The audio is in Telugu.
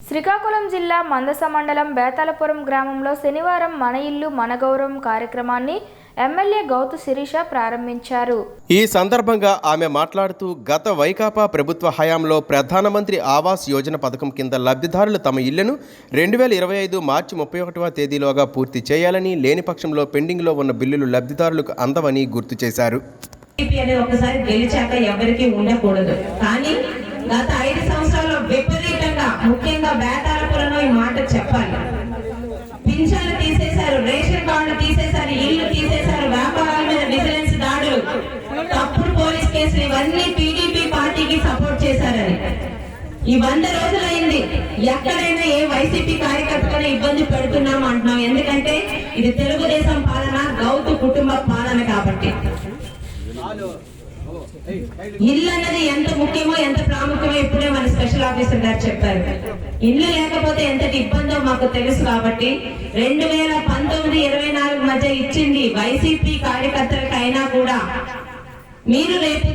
శ్రీకాకుళం జిల్లా మందస మండలం బేతాళపురం గ్రామంలో శనివారం మన ఇల్లు మన గౌరవం కార్యక్రమాన్ని ఎమ్మెల్యే గౌతు శిరీష ప్రారంభించారు. ఈ సందర్భంగా ఆమె మాట్లాడుతూ గత వైకాపా ప్రభుత్వ హయాంలో ప్రధానమంత్రి ఆవాస్ యోజన పథకం కింద లబ్ధిదారులు తమ ఇళ్లను 2025 మార్చి 31వ తేదీలోగా పూర్తి చేయాలని, లేని పక్షంలో పెండింగ్లో ఉన్న బిల్లులు లబ్ధిదారులకు అందవని గుర్తు చేశారు. ఒకసారి గెలిచాక ఎవరికి ఉండకూడదు, కానీ గత 5 సంవత్సరాల్లో విపరీతంగా ముఖ్యంగా బేతాళపురంలో ఈ మాట చెప్పాలి. పింఛన్లు తీసేశారు, రేషన్ కార్డులు తీసేశారు, ఇల్లు తీసేశారు, వ్యాపారాల మీద విజిలెన్స్ దాడులు, తప్పుడు పోలీస్ కేసులు, ఇవన్నీ టీడీపీ పార్టీకి సపోర్ట్ చేశారని ఈ 100 రోజులైంది. ఎక్కడైనా ఏ వైసీపీ కార్యకర్తలను ఇబ్బంది పెడుతున్నాం అంటున్నాం. ఎందుకంటే ఇది తెలుగుదేశం పాలన, గౌతు కుటుంబ పాలన. కాబట్టి ఇల్లు అన్నది ఎంత ముఖ్యమో ఎంత ప్రాముఖ్యమో ఇప్పుడే మన స్పెషల్ ఆఫీసర్ గారు చెప్పారు. ఇల్లు లేకపోతే ఎంతటి ఇబ్బందో మాకు తెలుసు. కాబట్టి 2019-24 మధ్య ఇచ్చింది వైసీపీ కార్యకర్తలకైనా కూడా మీరు రేపు